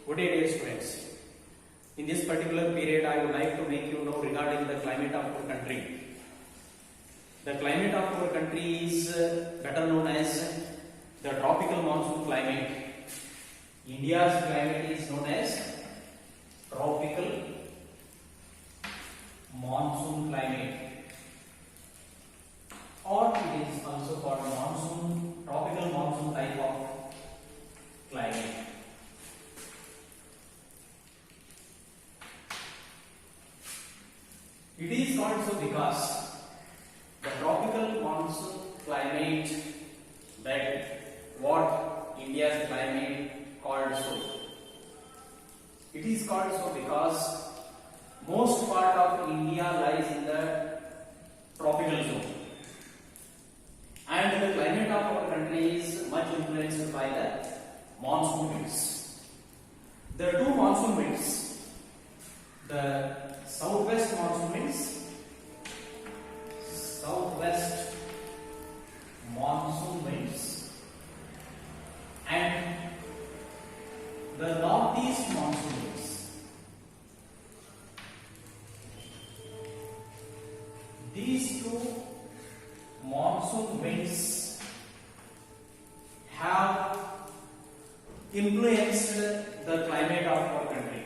Good day, dear students. In this particular period, I would like to make you know regarding the climate of our country. The climate of our country is better known as the tropical monsoon climate. India's climate is known as tropical monsoon climate, or it is also called tropical monsoon type of climate. It is called so because the tropical monsoon climate, that what India's climate called so. It is called so because most part of India lies in the tropical zone, and the climate of our country is much influenced by the monsoon winds. There are two monsoon winds: the southwest monsoon winds, and the northeast monsoon winds. These two monsoon winds have influenced the climate of our country.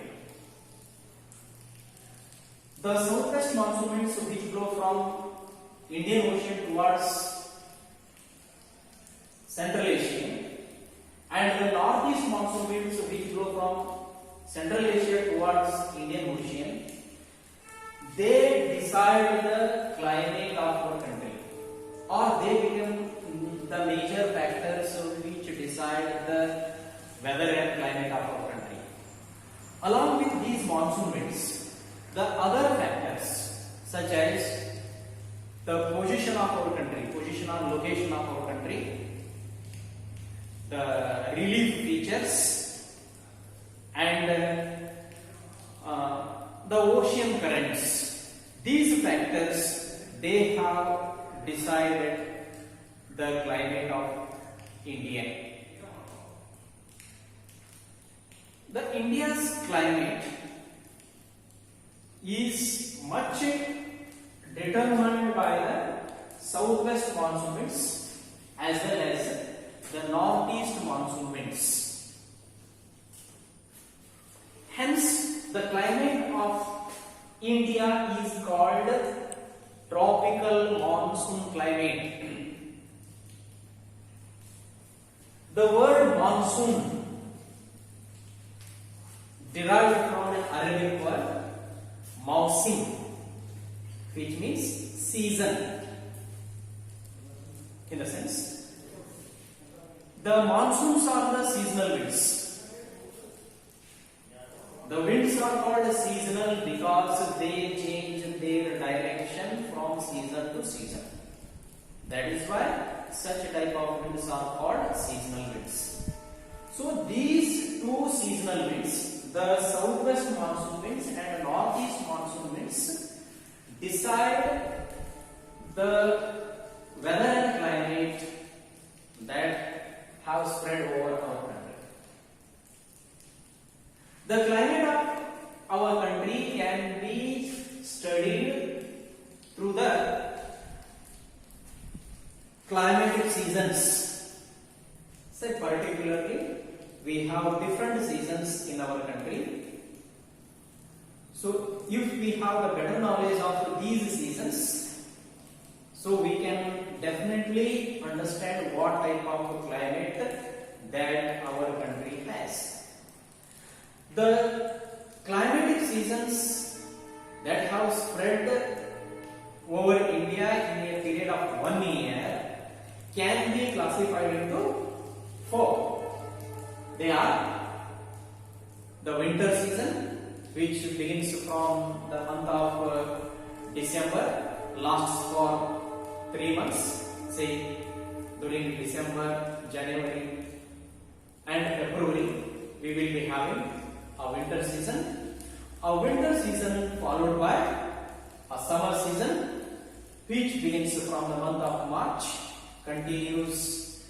The southwest monsoon winds, which blow from Indian Ocean towards Central Asia, and the northeast monsoon winds, which blow from Central Asia towards Indian Ocean, they decide the climate of our country, or they become the major factors which decide the weather and climate of our country. Along with these monsoon winds, the other factors such as the position of our country, position or location of our country, the relief features, and the ocean currents. These factors, they have decided the climate of India. The India's climate is much determined by the southwest monsoon winds as well as the northeast monsoon winds. Hence, the climate of India is called tropical monsoon climate. The word monsoon derived from an Arabic word mausim, which means season. In the sense, the monsoons are the seasonal winds. The winds are called seasonal because they change their direction from season to season. That is why such type of winds are called seasonal winds. So these two seasonal winds, the southwest monsoon winds and northeast monsoon winds, decide the weather and climate that have spread over our country. The climate of our country can be studied through the climatic seasons. Say particularly, we have different seasons in our country. So if we have a better knowledge of these seasons, so we can definitely understand what type of climate that our country has. The climatic seasons that have spread over India in a period of 1 year can be classified into 4. They are the winter season, which begins from the month of December, lasts for 3 months, say during December, January and February, we will be having a winter season. A winter season followed by a summer season, which begins from the month of March, continues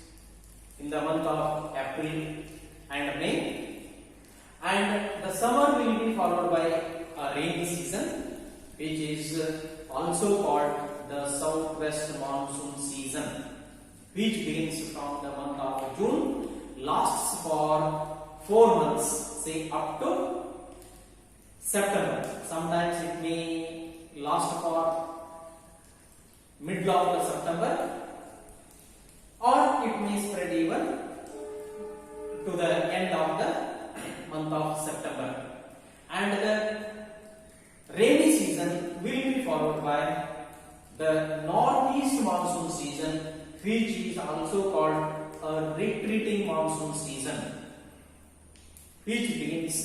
in the month of April and May, and summer will be followed by a rainy season, which is also called the southwest monsoon season, which begins from the month of June, lasts for 4 months, say up to September. Sometimes it may last for middle of the September, or it may spread even to the end of the month of September. And the rainy season will be followed by the northeast monsoon season, which is also called a retreating monsoon season, which begins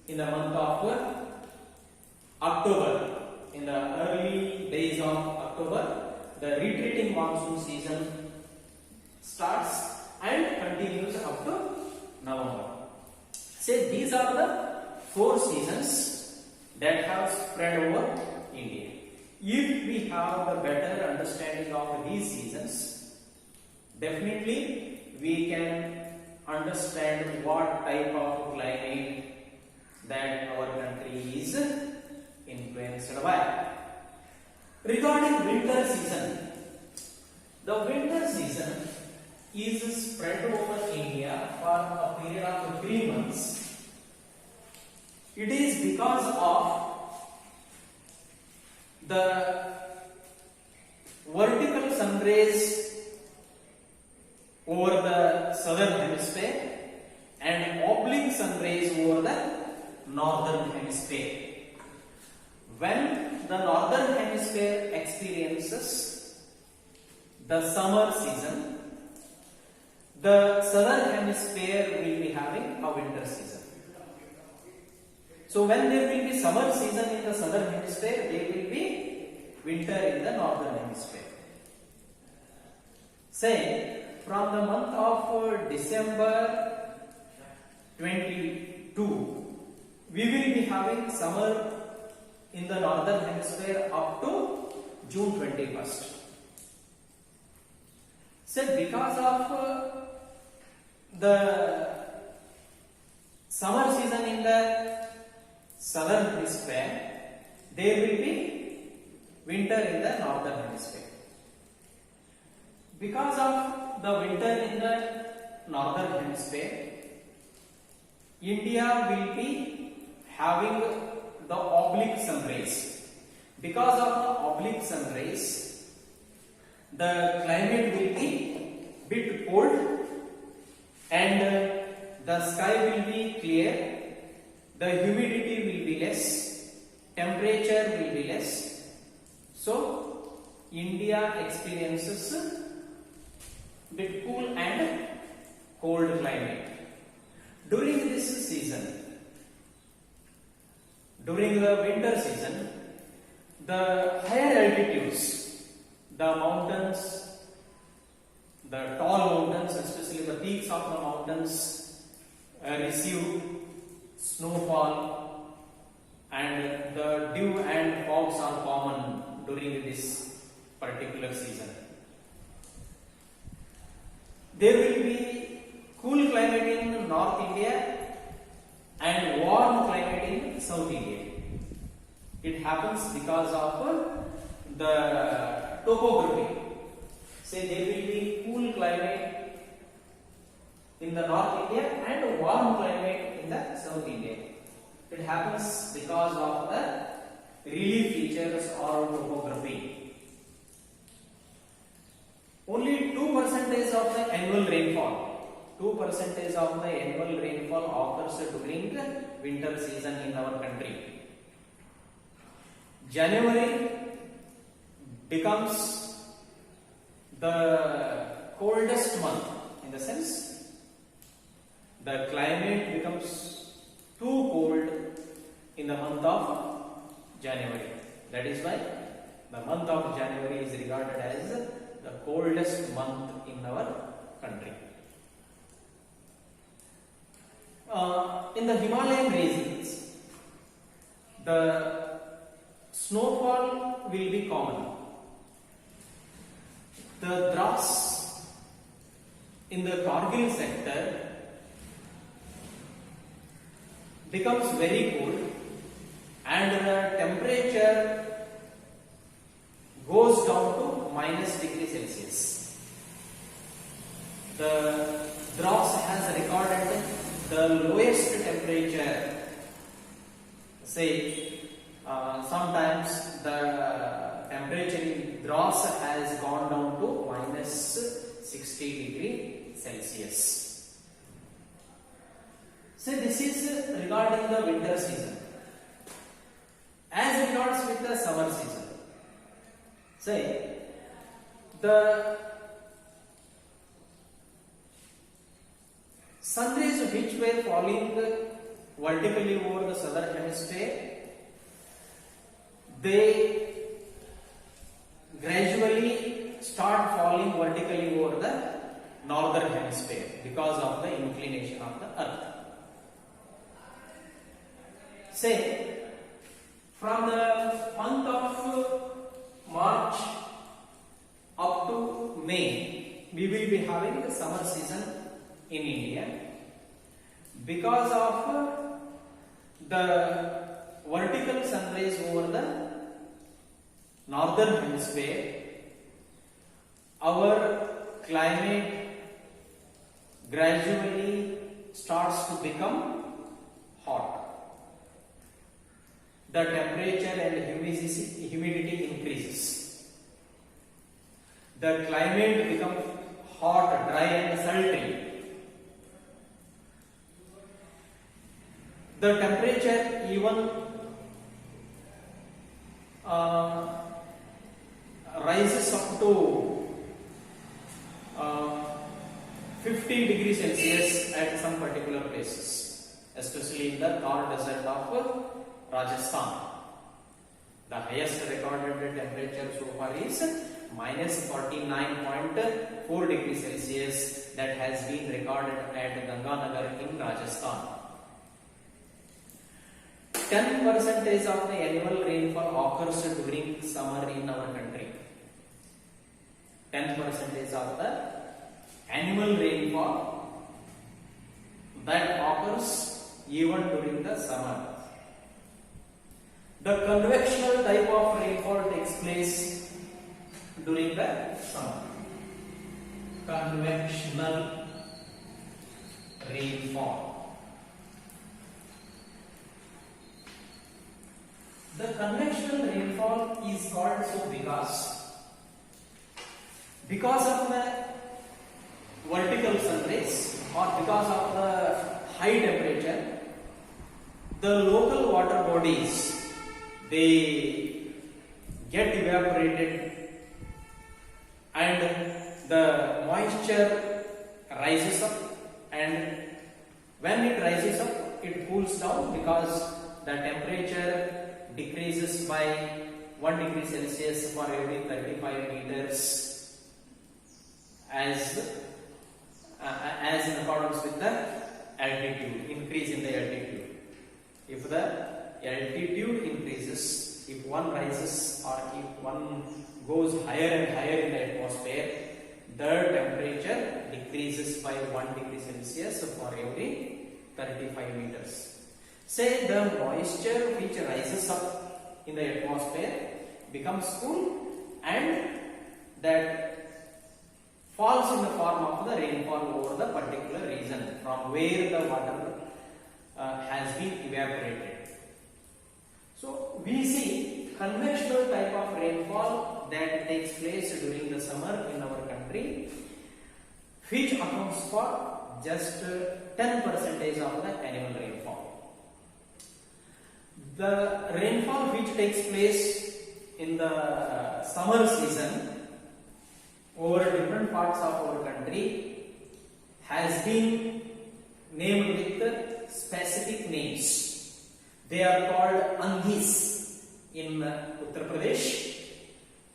in the month of October. In the early days of October, the retreating monsoon season starts and continues up to November. Say these are the 4 seasons that have spread over India. If we have a better understanding of these seasons, definitely we can understand what type of climate that our country is influenced by. Regarding winter season, the winter season is spread over India for a period of 3 months. It is because of the vertical sun rays over the southern hemisphere and oblique sun rays over the northern hemisphere. When the northern hemisphere experiences the summer season, the southern hemisphere will be having a winter season. So when there will be summer season in the southern hemisphere, there will be winter in the northern hemisphere. Say from the month of December 22, we will be having summer in the northern hemisphere up to June 21st. Say because of the summer season in the southern hemisphere, there will be winter in the northern hemisphere. Because of the winter in the northern hemisphere, India will be having the oblique sun rays. Because of the oblique sun rays, the climate will be bit cold and the sky will be clear, the humidity will be less, temperature will be less. So India experiences bit cool and cold climate. During this season, during the winter season, the higher altitudes, the mountains, the tall mountains, especially the peaks of the mountains, receive snowfall, and the dew and fogs are common during this particular season. There will be cool climate in North India and warm climate in South India. It happens because of the topography. Say there will be cool climate in the North India and warm climate in the South India. It happens because of the relief features or topography. Only 2% of the annual rainfall, 2% of the annual rainfall occurs during the winter season in our country. January becomes the coldest month, in the sense the climate becomes too cold in the month of January. That is why the month of January is regarded as the coldest month in our country. In the Himalayan regions, the snowfall will be common. The Dras in the Kargil sector, becomes very cold and the temperature goes down to minus degree Celsius. The Drops has recorded the lowest temperature. Say, sometimes the temperature in Drops has gone down to minus 60 degree Celsius. So this is regarding the winter season. As regards with the summer season, say the sun rays which were falling vertically over the southern hemisphere, they gradually start falling vertically over the northern hemisphere because of the inclination of the earth. Say, from the month of March up to May, we will be having the summer season in India. Because of the vertical sun rays over the northern hemisphere, our climate gradually starts to become hot. The temperature and humidity increases. The climate becomes hot, dry and sultry. The temperature even rises up to 50 degrees Celsius at some particular places, especially in the Thar desert of Rajasthan. The highest recorded temperature so far is minus 49.4 degrees Celsius that has been recorded at Ganganagar in Rajasthan. 10% of the annual rainfall occurs during summer in our country. 10% of the annual rainfall that occurs even during the summer. The convectional type of rainfall takes place during the summer. Convectional rainfall. The convectional rainfall is called so because of the vertical sun rays or because of the high temperature, the local water bodies, they get evaporated and the moisture rises up, and when it rises up it cools down because the temperature decreases by 1 degree Celsius for every 35 meters as in accordance with the altitude, increase in the altitude. If the altitude increases, if one rises or if one goes higher and higher in the atmosphere, the temperature decreases by 1 degree Celsius for every 35 meters. Say the moisture which rises up in the atmosphere becomes cool and that falls in the form of the rainfall over the particular region from where the water has been evaporated. So we see conventional type of rainfall that takes place during the summer in our country, which accounts for just 10% of the annual rainfall. The rainfall which takes place in the summer season over different parts of our country has been named with specific names. They are called Andhis in Uttar Pradesh,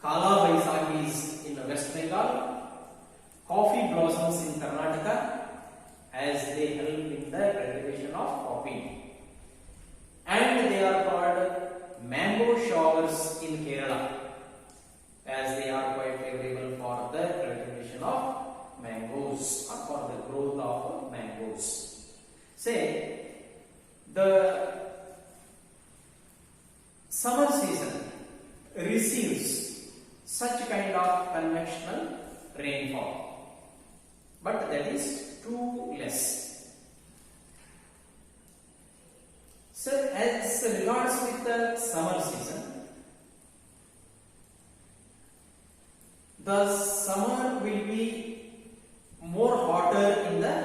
Kala Baisakis in West Bengal, coffee blossoms in Karnataka as they help in the cultivation of coffee, and they are called mango showers in Kerala as they are quite favorable for the cultivation of mangoes or for the growth of mangoes. Say the summer season receives such kind of conventional rainfall, but that is too less. So as regards with the summer season, the summer will be more hotter in the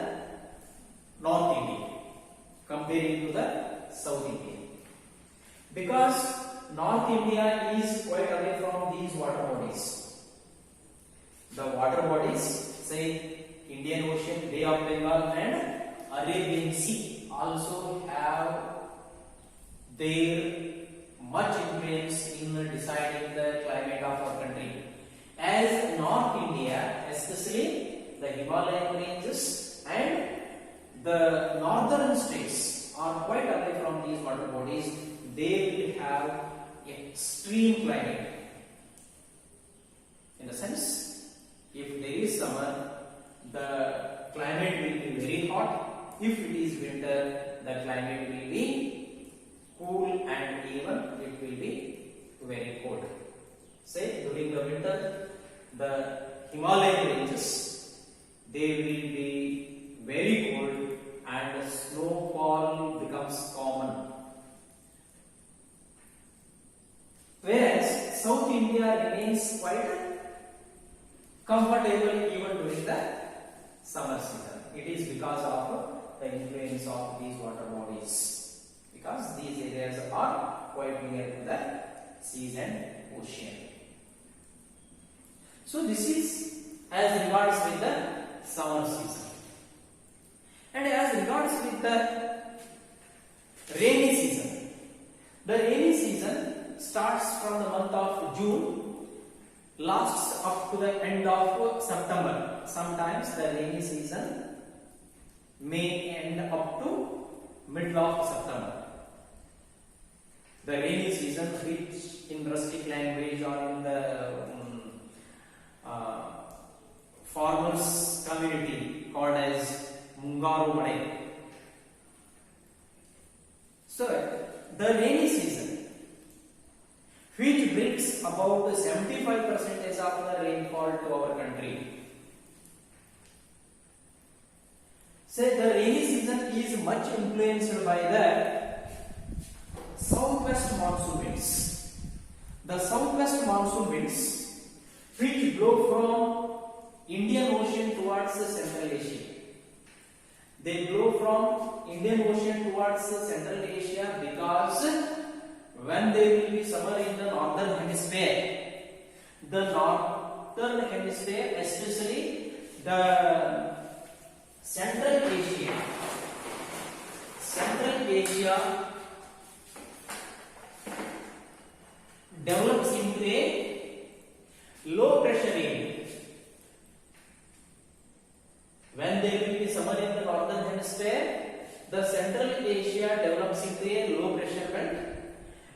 North India comparing to the South India, because North India is quite away from these water bodies. The water bodies, say Indian Ocean, Bay of Bengal and Arabian Sea, also have their much influence in deciding the climate of our country. As North India, especially the Himalayan ranges and the northern states are quite away from these water bodies, they will have extreme climate. In the sense, if there is summer, the climate will be very hot. If it is winter, the climate will be cool and even it will be very cold. Say during the winter, the Himalayan ranges, they will be very cold and snowfall becomes common. Whereas South India remains quite comfortable even during the summer season. It is because of the influence of these water bodies, because these areas are quite near to the seas and ocean. So this is as regards with the summer season. And as regards with the rainy season, the rainy season starts from the month of June, lasts up to the end of September. Sometimes the rainy season may end up to middle of September. The rainy season, which in rustic language or in the farmers community called as Mungaru Made. So the rainy season, which brings about 75% of the rainfall to our country. So the rainy season is much influenced by the southwest monsoon winds. The southwest monsoon winds, which blow from Indian Ocean towards Central Asia. They blow from Indian Ocean towards Central Asia because when there will be summer in the northern hemisphere, especially the Central Asia develops into a low pressure area. When there will be summer in the northern hemisphere, the Central Asia develops into a low pressure belt,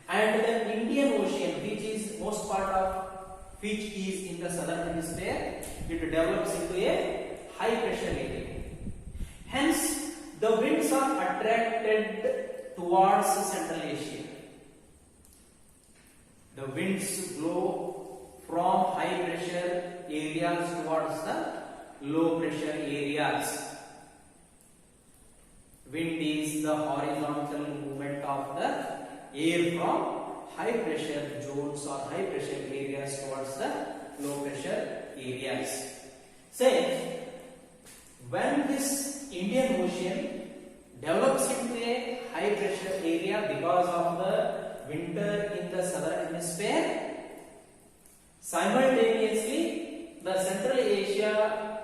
and the Indian Ocean, which is most part of which is in the southern hemisphere, it develops into a high pressure area. Hence, the winds are attracted towards Central Asia. The winds blow from high pressure areas towards the low pressure areas. Wind is the horizontal movement of the air from high pressure zones or high pressure areas towards the low pressure areas. Say, when this Indian Ocean develops into a high pressure area because of the winter in the southern hemisphere, simultaneously the Central Asia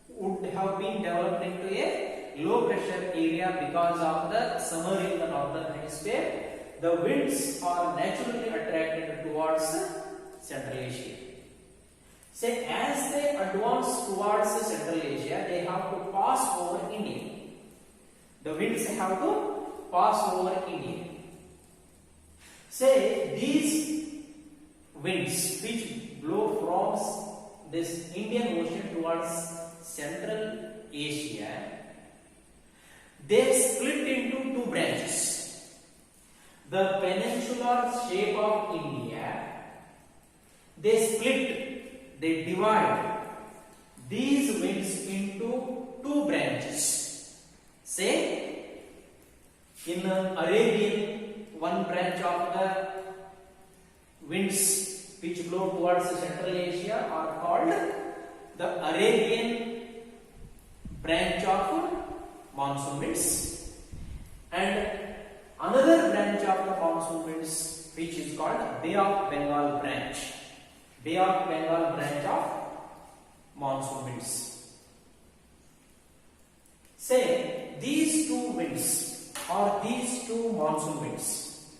would have been developed into a low pressure area because of the summer in the northern hemisphere. The winds are naturally attracted towards Central Asia. Say, as they advance towards Central Asia, they have to pass over India. The winds have to pass over India. Say, these winds which blow from this Indian Ocean towards Central Asia, they split into two branches. the peninsular shape of India, they split, they divide these winds into two branches. Say, in Arabian, one branch of the winds which blow towards Central Asia are called the Arabian branch of monsoon winds, and another branch of the monsoon winds which is called Bay of Bengal branch. Bay of Bengal branch of monsoon winds. Say, these two winds or these two monsoon winds,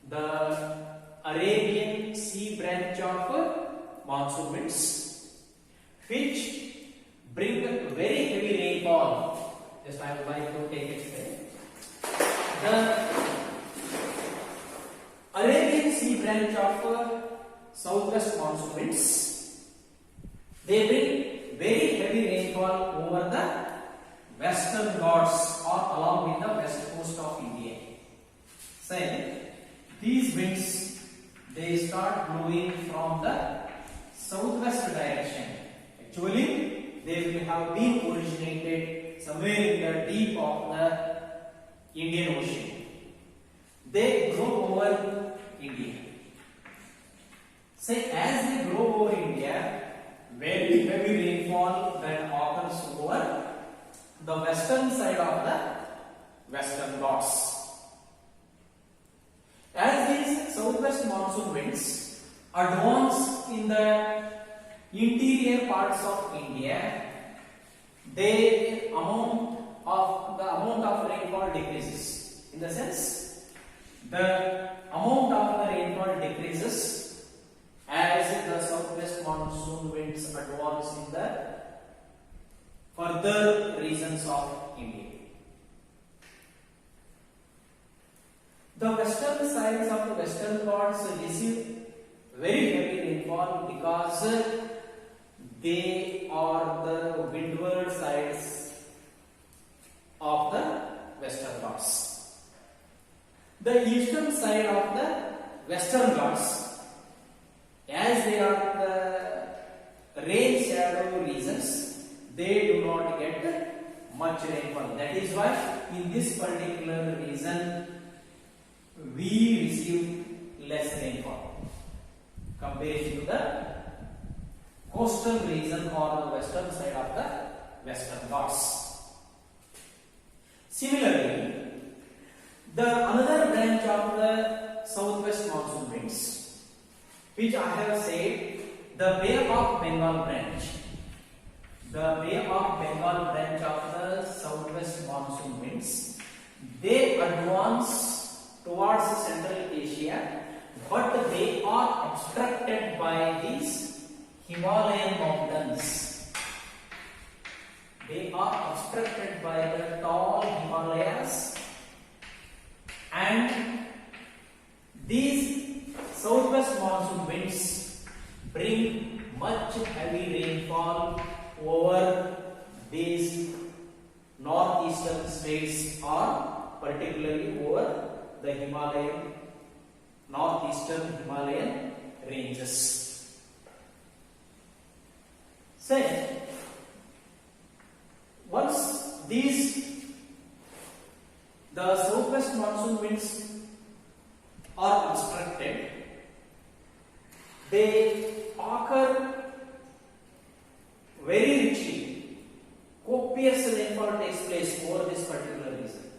the Arabian Sea branch of monsoon winds, which bring very heavy rainfall. Just I would like to take it there. The Arabian Sea branch of southwest monsoon winds, they bring very heavy rainfall over the Western Ghats or along with the west coast of India. Say, these winds, they start blowing from the southwest direction. Actually, they will have been originated somewhere in the deep of the Indian Ocean. They grow over India. Say, as they grow over India, very heavy rainfall then occurs over the western side of the Western Ghats. As these southwest monsoon winds advance in the interior parts of India, the amount of rainfall decreases. In the sense, the amount of the rainfall decreases as the southwest monsoon winds advance in the further regions of India. The western sides of the Western Ghats receive very heavy rainfall because they are the windward sides of the Western Ghats. The eastern side of the Western Ghats, as they are the rain shadow regions, they do not get much rainfall. That is why in this particular region we receive less rainfall compared to the coastal region or the western side of the Western Ghats. Similarly, another branch of the southwest monsoon winds, which I have said, the Bay of Bengal branch. The Bay of Bengal branch of the southwest monsoon winds, they advance towards Central Asia, but they are obstructed by these Himalayan mountains. They are obstructed by the tall Himalayas, and these southwest monsoon winds bring much heavy rainfall over these northeastern states, or particularly over the northeastern Himalayan ranges. Say, once the southwest monsoon winds are obstructed, they occur very richly. Copious rainfall takes place over this particular region,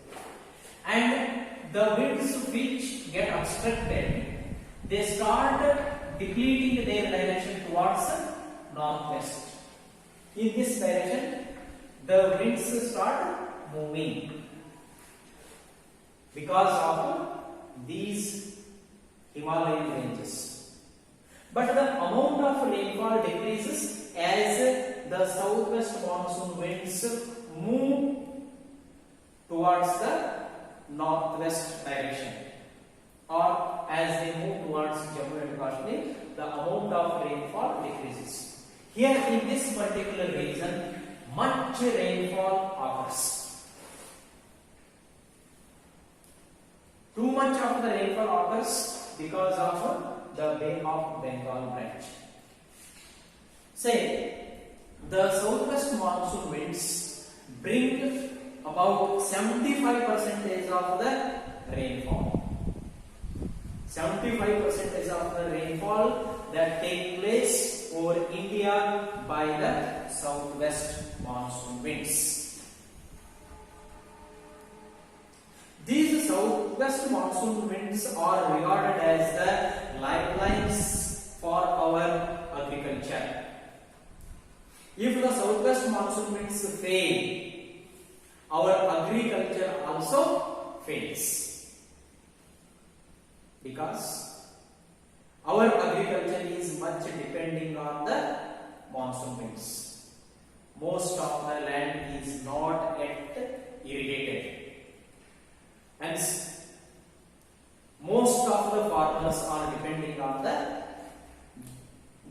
and the winds which get obstructed, they start depleting their direction towards the northwest. In this direction, the winds start moving because of these Himalayan ranges. But the amount of rainfall decreases as the southwest monsoon winds move towards the northwest direction, or as they move towards Jammu and Kashmir, the amount of rainfall decreases. Here in this particular region, much rainfall occurs. Too much of the rainfall occurs because of the Bay of Bengal branch. Say, the southwest monsoon winds bring about 75% of the rainfall. 75% of the rainfall that take place over India by the southwest monsoon winds. These southwest monsoon winds are regarded as the lifelines for our agriculture. If the southwest monsoon winds fail, our agriculture also fails. Because our agriculture is much depending on the monsoon winds. Most of the land is not yet irrigated. Hence, most of the farmers are depending on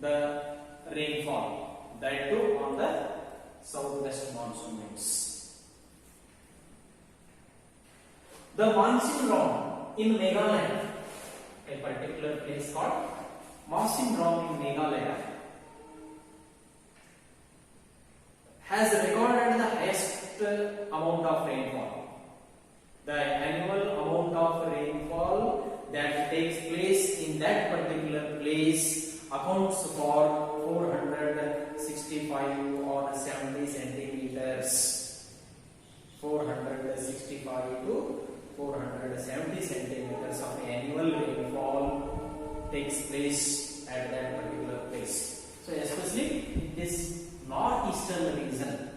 the rainfall, that too on the southwest monsoon winds. The Mawsynram in Meghalaya, a particular place called Mawsynram in Meghalaya, has recorded the highest amount of rainfall. The annual amount of rainfall that takes place in that particular place accounts for 465 or 70 centimeters. 465 to 470 centimeters of annual rainfall takes place at that particular place. So especially in this northeastern region,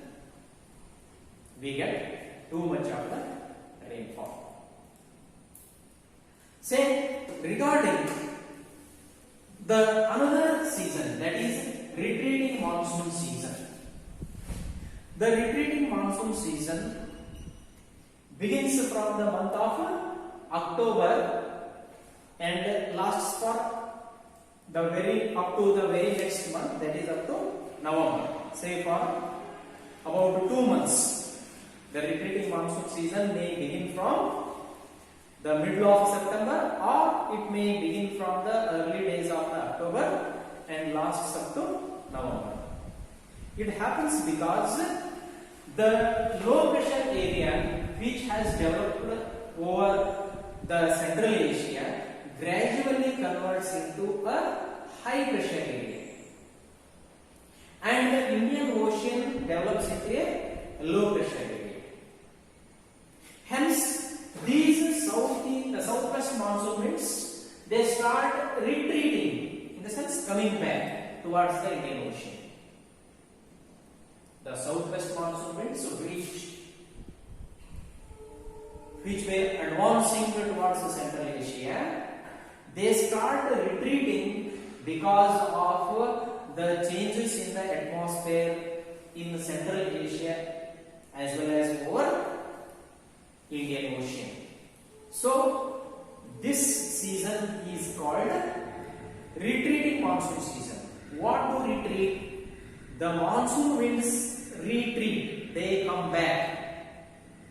we get too much of the rainfall. Say, regarding the another season, that is retreating monsoon season. The retreating monsoon season begins from the month of October and lasts for up to the very next month, that is up to November. Say for about 2 months. The retreating monsoon season may begin from the middle of September, or it may begin from the early days of the October and lasts up to November. It happens because the low pressure area which has developed over the Central Asia gradually converts into a high pressure area, and the Indian Ocean develops into a low pressure area. Hence, these southwest monsoon winds, they start retreating, in the sense coming back towards the Indian Ocean. The southwest monsoon winds which were advancing towards the Central Asia, they start retreating because of the changes in the atmosphere in the Central Asia as well as over Indian Ocean. So, this season is called retreating monsoon season. What to retreat? The monsoon winds retreat. They come back.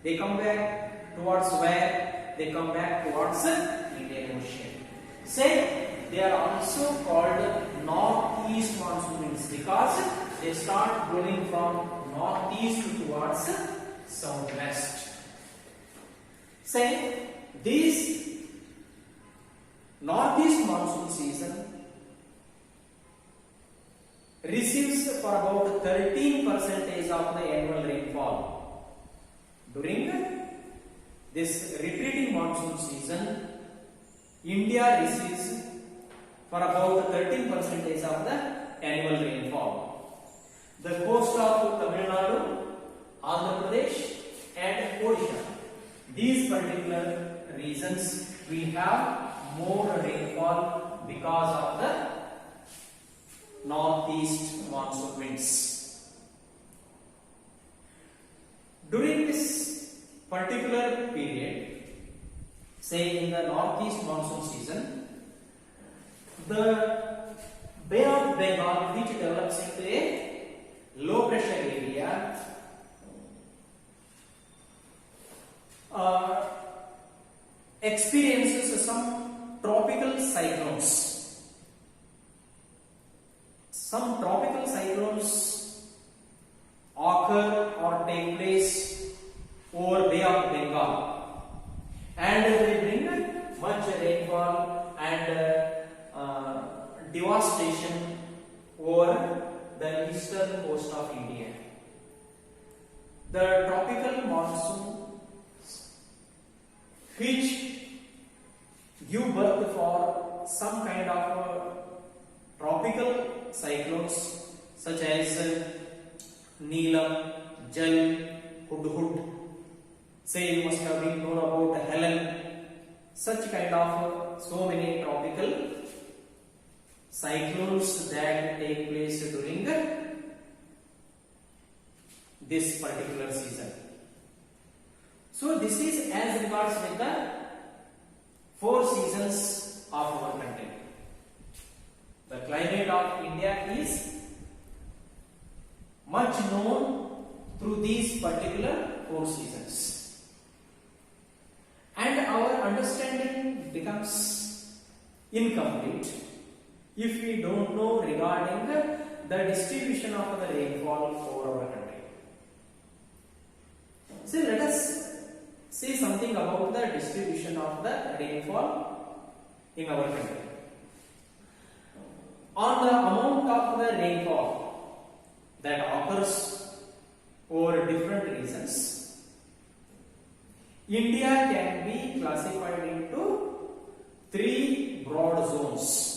They come back towards where? They come back towards the Indian Ocean. Say, they are also called northeast monsoon winds because they start blowing from northeast towards southwest. Say, this northeast monsoon season receives for about 13% of the annual rainfall. During this retreating monsoon season, India receives for about 13% of the annual rainfall. The coast of Tamil Nadu, Andhra Pradesh and Odisha, these particular regions we have more rainfall because of the northeast monsoon winds. During this particular period, say in the northeast monsoon season, the Bay of Bengal, which develops into a low pressure area, experiences some tropical cyclones. Some tropical cyclones occur or take place over Bay of Bengal, and they bring much rainfall and devastation over the eastern coast of India. The tropical monsoon, which give birth for some kind of tropical cyclones such as Neelam, Jal, Hudhud. Say you must have been known about Helen. Such kind of so many tropical cyclones that take place during this particular season. So this is as regards with the 4 seasons of our country. The climate of India is much known through these particular 4 seasons. And our understanding becomes incomplete if we don't know regarding the distribution of the rainfall over our country. So let us say something about the distribution of the rainfall in our country. On the amount of the rainfall that occurs over different regions, India can be classified into 3 broad zones.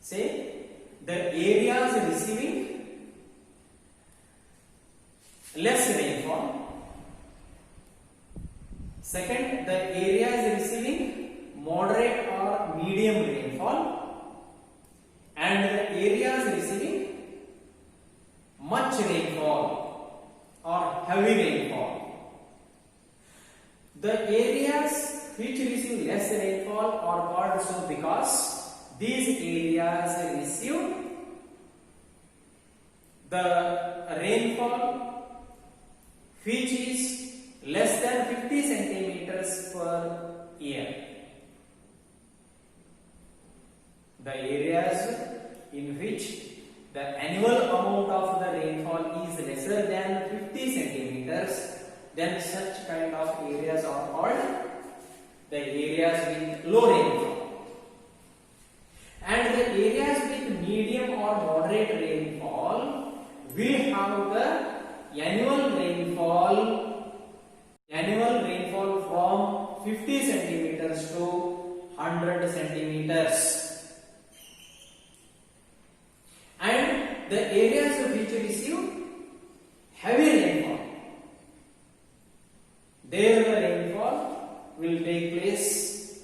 Say the areas receiving less rainfall. Second, the areas receiving moderate or medium rainfall, and the areas receiving much rainfall or heavy rainfall. The areas which receive less rainfall are called so because these areas receive the rainfall which is less than 50 centimeters per year. The areas in which the annual amount of the rainfall is lesser than 50 centimeters, then such kind of areas are called the areas with low rainfall. And the areas with medium or moderate rainfall will have the annual rainfall from 50 centimeters to 100 centimeters. And the areas which receive heavy rainfall, there the rainfall will take place,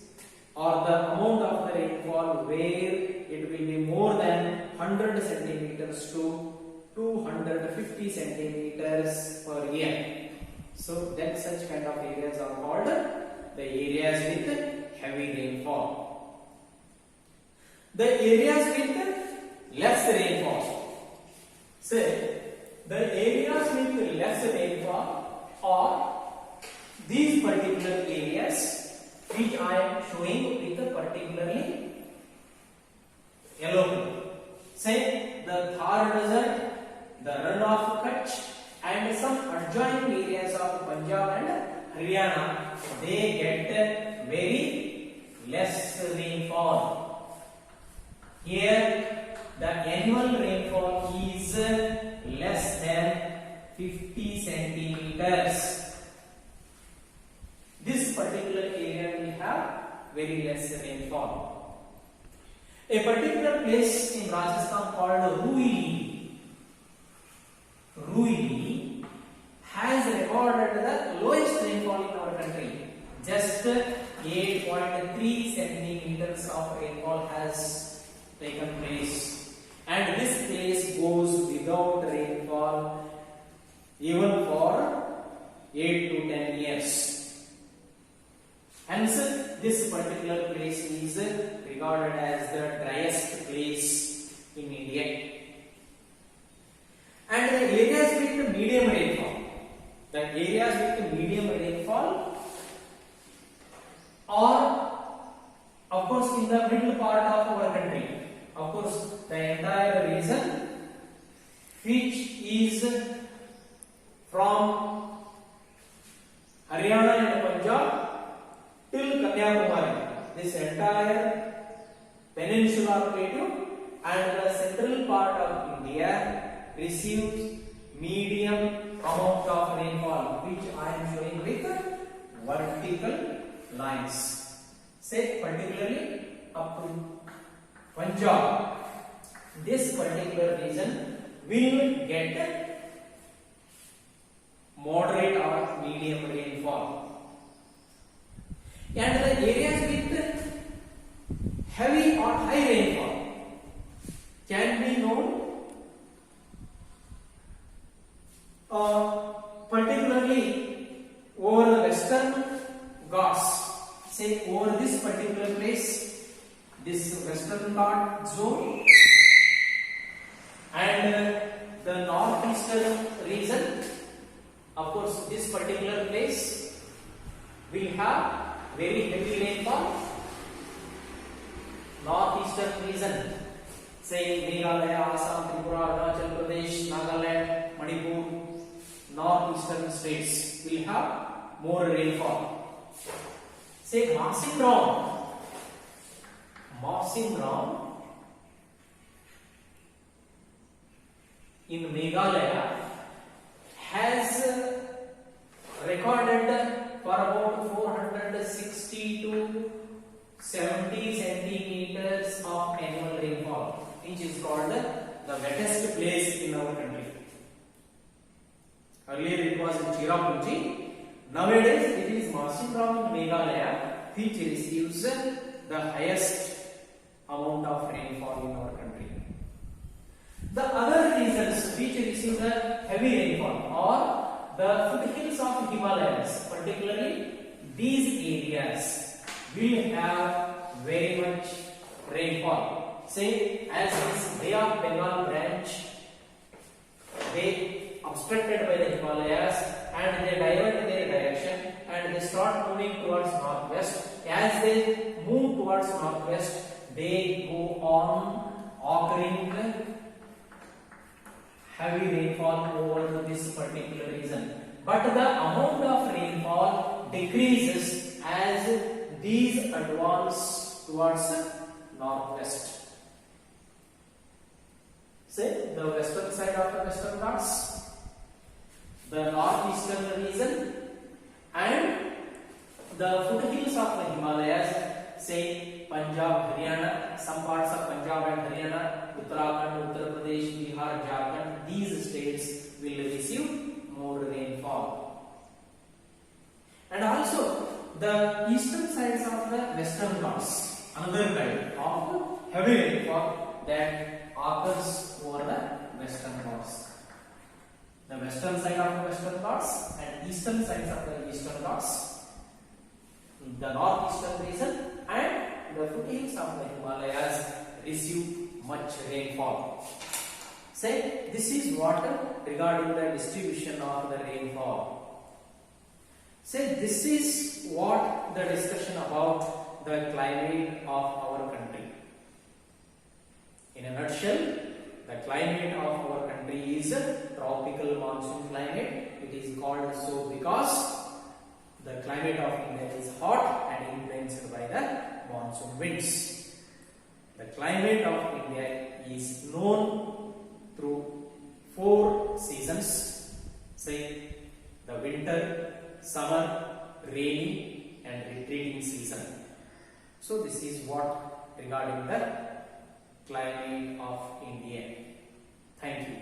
or the amount of the rainfall where it will be more than 100 centimeters to 250 centimeters per year. So that such kind of areas are called the areas with heavy rainfall. The areas with less rainfall, say the areas with less rainfall are these particular areas which I am showing with a particularly yellow color. Say the Thar Desert, the Rann of Kutch, and some adjoining areas of Punjab and Haryana, they get very less rainfall. Here the annual rainfall is less than 50 centimeters. This particular area will have very less rainfall. A particular place in Rajasthan called Ruili has recorded the lowest rainfall in our country. Just 8.3 centimeters of rainfall has taken place, and this place goes without rainfall even for 8 to 10 years. Hence, this particular place is regarded as the driest place in India. And the areas with medium rainfall, Haryana and Punjab till Kanyakumari. This entire peninsular plateau and the central part of India receives medium amount of rainfall, which I am showing with vertical lines. Say particularly up to Punjab, this particular region will get moderate or medium rainfall, and the areas with heavy or high rainfall can be known particularly over the western Ghats. Say over this particular place, this western Ghat zone, and the northeastern region. Of course, this particular place will have very heavy rainfall. Northeastern region, say Meghalaya, Assam, Tripura, Arunachal Pradesh, Nagaland, Manipur, northeastern states will have more rainfall. Say Mawsynram in Meghalaya has recorded for about 460 to 70 centimeters of annual rainfall, which is called the wettest place in our country. Earlier it was in Cherrapunji. Nowadays it is Mawsynram in Meghalaya, which receives the highest amount of rainfall in our country. The other regions which receive the heavy rainfall are the foothills of Himalayas. Particularly these areas will have very much rainfall. Say as this Bay of Bengal branch, they obstructed by the Himalayas and they divert their direction and they start moving towards northwest. As they move towards northwest, they go on occurring heavy rainfall over this particular region. But the amount of rainfall decreases as these advance towards northwest. Say the western side of the Western Ghats, the northeastern region, and the foothills of the Himalayas, say Punjab, Haryana, some parts of Punjab and Haryana, Uttarakhand, Uttar Pradesh, Bihar, Jharkhand, these states will receive more rainfall. And also the eastern sides of the Western Ghats, another kind of heavy rainfall that occurs over the Western Ghats. The western side of the Western Ghats and eastern sides of the Eastern Ghats, the northeastern region and the foothills of the Himalayas receive much rainfall. Say this is what regarding the distribution of the rainfall. Say this is what the discussion about the climate of our country. In a nutshell, the climate of our country is tropical monsoon climate. It is called so because the climate of India is hot and influenced by the monsoon winds. The climate of India is known through 4 seasons, say the winter, summer, rainy and retreating season. So this is what regarding the climate of India. Thank you.